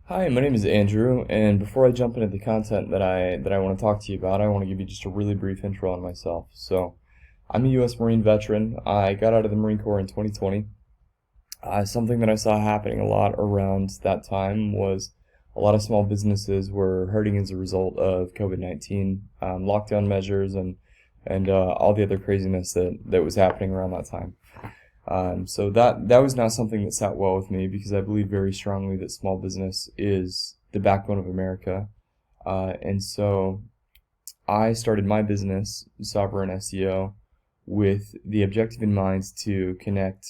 Hi, my name is Andrew, and before I jump into the content that I want to talk to you about, I want to give you just a really brief intro on myself. So, I'm a U.S. Marine veteran. I got out of the Marine Corps in 2020. Something that I saw happening a lot around that time was a lot of small businesses were hurting as a result of COVID-19 lockdown measures and all the other craziness that was happening around that time. So that was not something that sat well with me because I believe very strongly that small business is the backbone of America. And so I started my business, Sovereign SEO, with the objective in mind to connect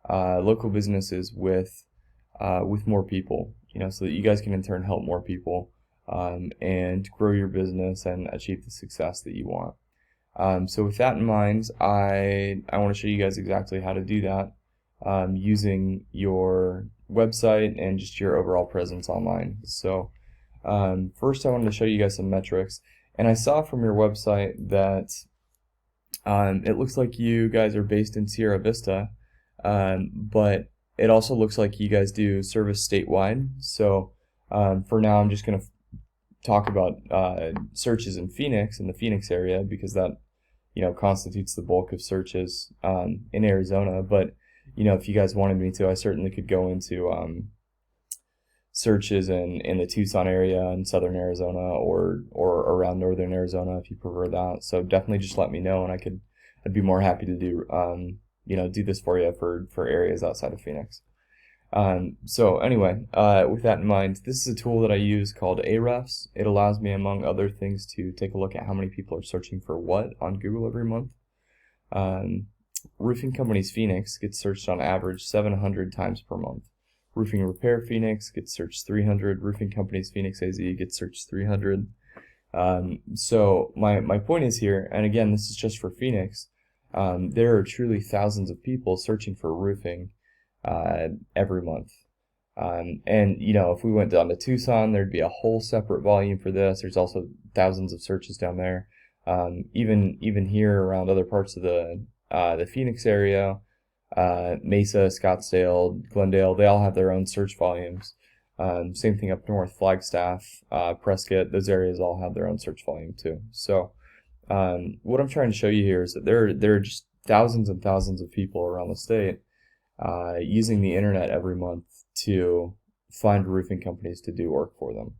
local businesses with more people, so that you guys can in turn help more people and grow your business and achieve the success that you want. So with that in mind, I want to show you guys exactly how to do that using your website and just your overall presence online. So first I wanted to show you guys some metrics. And I saw from your website that it looks like you guys are based in Sierra Vista, but it also looks like you guys do service statewide. So for now, I'm just going to talk about searches in Phoenix, in the Phoenix area, because that constitutes the bulk of searches in Arizona. But if you guys wanted me to, I certainly could go into searches in the Tucson area in southern Arizona or around northern Arizona if you prefer that. So definitely just let me know, and I'd be more happy to do do this for you for areas outside of Phoenix. So anyway, with that in mind, this is a tool that I use called Ahrefs. It allows me, among other things, to take a look at how many people are searching for what on Google every month. Roofing Companies Phoenix gets searched on average 700 times per month. Roofing Repair Phoenix gets searched 300. Roofing Companies Phoenix AZ gets searched 300. So my point is here, and again, this is just for Phoenix, there are truly thousands of people searching for roofing every month. And if we went down to Tucson, there'd be a whole separate volume for this. There's also thousands of searches down there. Even here around other parts of the Phoenix area, Mesa, Scottsdale, Glendale, they all have their own search volumes. Same thing up north, Flagstaff, Prescott, those areas all have their own search volume too. So what I'm trying to show you here is that there are just thousands and thousands of people around the state using the internet every month to find roofing companies to do work for them.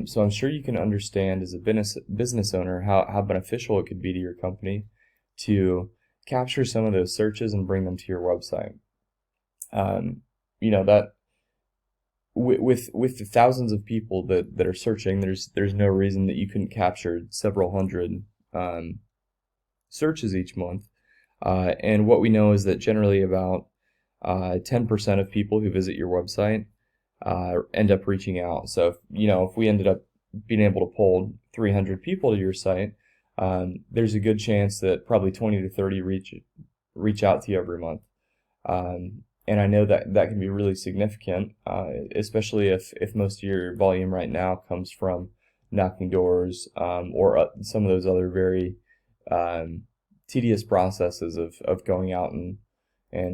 So I'm sure you can understand as a business owner how beneficial it could be to your company to capture some of those searches and bring them to your website. That with the thousands of people that are searching, there's no reason that you couldn't capture several hundred searches each month. And what we know is that generally about 10% of people who visit your website end up reaching out. So if we ended up being able to pull 300 people to your site, there's a good chance that probably 20 to 30 reach out to you every month. And I know that can be really significant, especially if most of your volume right now comes from knocking doors or some of those other very tedious processes of going out and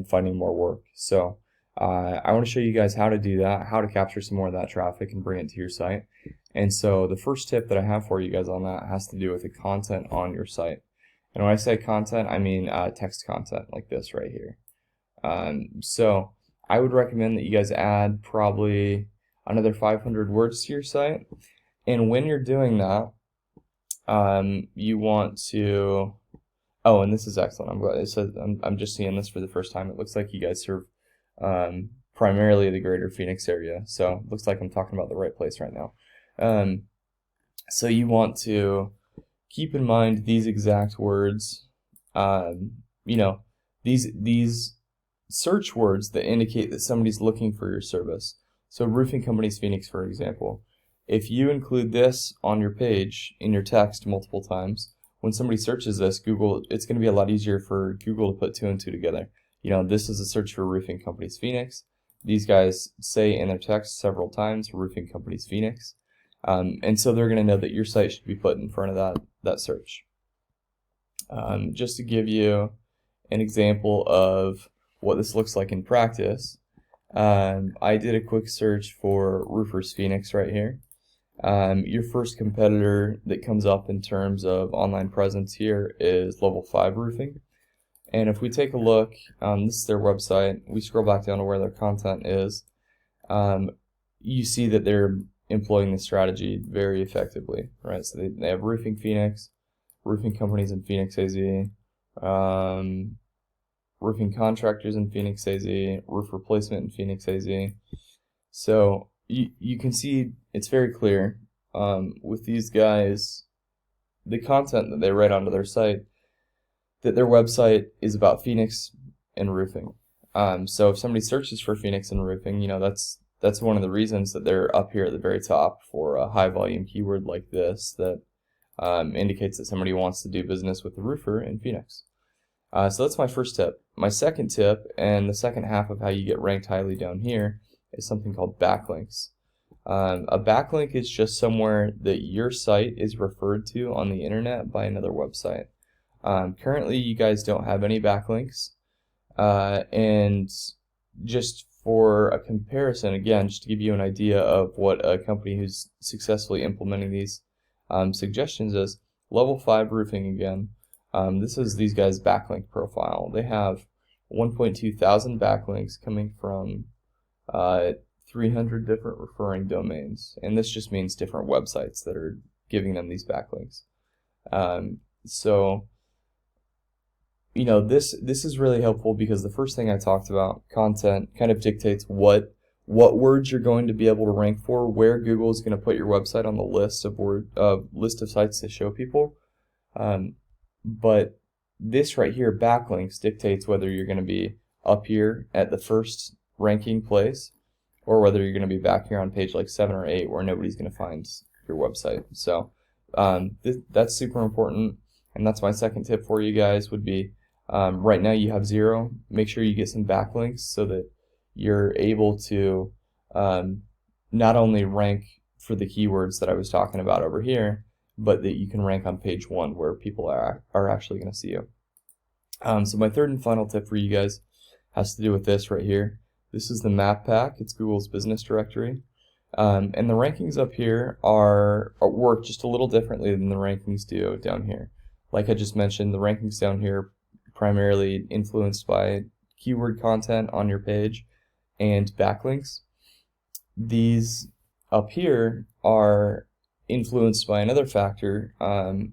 finding more work. So I want to show you guys how to do that, how to capture some more of that traffic and bring it to your site. And so the first tip that I have for you guys on that has to do with the content on your site. And when I say content, I mean text content like this right here. So I would recommend that you guys add probably another 500 words to your site. And when you're doing that, you want to... Oh, and this is excellent. I'm glad it says I'm just seeing this for the first time. It looks like you guys serve primarily the greater Phoenix area. So it looks like I'm talking about the right place right now. So you want to keep in mind these exact words. These search words that indicate that somebody's looking for your service. So Roofing Companies Phoenix, for example. If you include this on your page in your text multiple times, when somebody searches this, it's going to be a lot easier for Google to put two and two together. This is a search for Roofing Companies Phoenix. These guys say in their text several times, Roofing Companies Phoenix. And so they're going to know that your site should be put in front of that search. Just to give you an example of what this looks like in practice, I did a quick search for Roofers Phoenix right here. Your first competitor that comes up in terms of online presence here is Level 5 Roofing. And if we take a look, this is their website. We scroll back down to where their content is. You see that they're employing the strategy very effectively, right? So they have Roofing Phoenix, roofing companies in Phoenix, AZ, roofing contractors in Phoenix, AZ, roof replacement in Phoenix, AZ. So you can see it's very clear with these guys, the content that they write onto their site, that their website is about Phoenix and roofing. So if somebody searches for Phoenix and roofing, you know, that's one of the reasons that they're up here at the very top for a high volume keyword like this that indicates that somebody wants to do business with a roofer in Phoenix. So that's my first tip. My second tip, and the second half of how you get ranked highly down here, is something called backlinks. A backlink is just somewhere that your site is referred to on the internet by another website. Currently, you guys don't have any backlinks, and just for a comparison, again, just to give you an idea of what a company who's successfully implementing these suggestions is, Level 5 Roofing again. This is these guys' backlink profile. They have 1.2 thousand backlinks coming from 300 different referring domains, and this just means different websites that are giving them these backlinks. So, you know, this is really helpful because the first thing I talked about, content, kind of dictates what words you're going to be able to rank for, where Google is going to put your website on the list of sites to show people. But this right here, backlinks, dictates whether you're going to be up here at the first ranking place, or whether you're going to be back here on page like 7 or 8 where nobody's going to find your website. So that's super important, and that's my second tip for you guys would be, right now you have 0. Make sure you get some backlinks so that you're able to not only rank for the keywords that I was talking about over here, but that you can rank on page 1 where people are actually going to see you. So my third and final tip for you guys has to do with this right here. This is the map pack. It's Google's business directory. And the rankings up here work just a little differently than the rankings do down here. Like I just mentioned, the rankings down here primarily influenced by keyword content on your page and backlinks. These up here are influenced by another factor,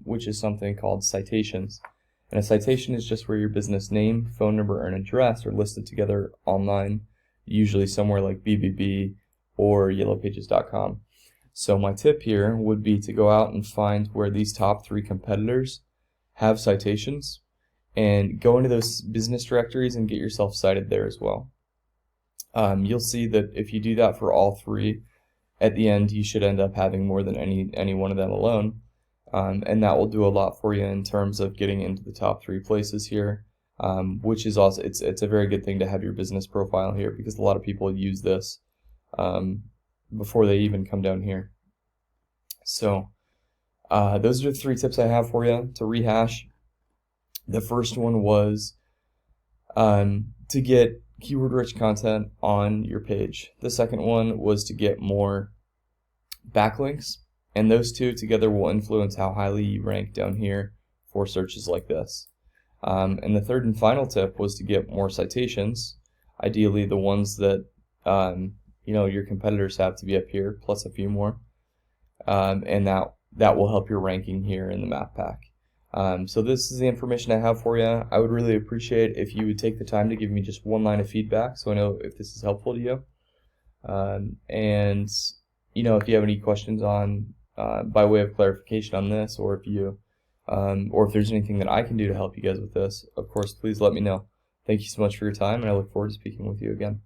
which is something called citations. And a citation is just where your business name, phone number, and address are listed together online, usually somewhere like BBB or yellowpages.com. So my tip here would be to go out and find where these top 3 competitors have citations and go into those business directories and get yourself cited there as well. You'll see that if you do that for all 3, at the end you should end up having more than any one of them alone, and that will do a lot for you in terms of getting into the top 3 places here, which is also it's a very good thing to have your business profile here because a lot of people use this before they even come down here. So those are the 3 tips I have for you. To rehash, the first one was to get keyword-rich content on your page. The second one was to get more backlinks, and those 2 together will influence how highly you rank down here for searches like this. And the third and final tip was to get more citations, ideally the ones that your competitors have to be up here, plus a few more, and that will help your ranking here in the map pack. So this is the information I have for you. I would really appreciate if you would take the time to give me just 1 line of feedback so I know if this is helpful to you. And if you have any questions on by way of clarification on this, or if there's anything that I can do to help you guys with this, of course, please let me know. Thank you so much for your time, and I look forward to speaking with you again.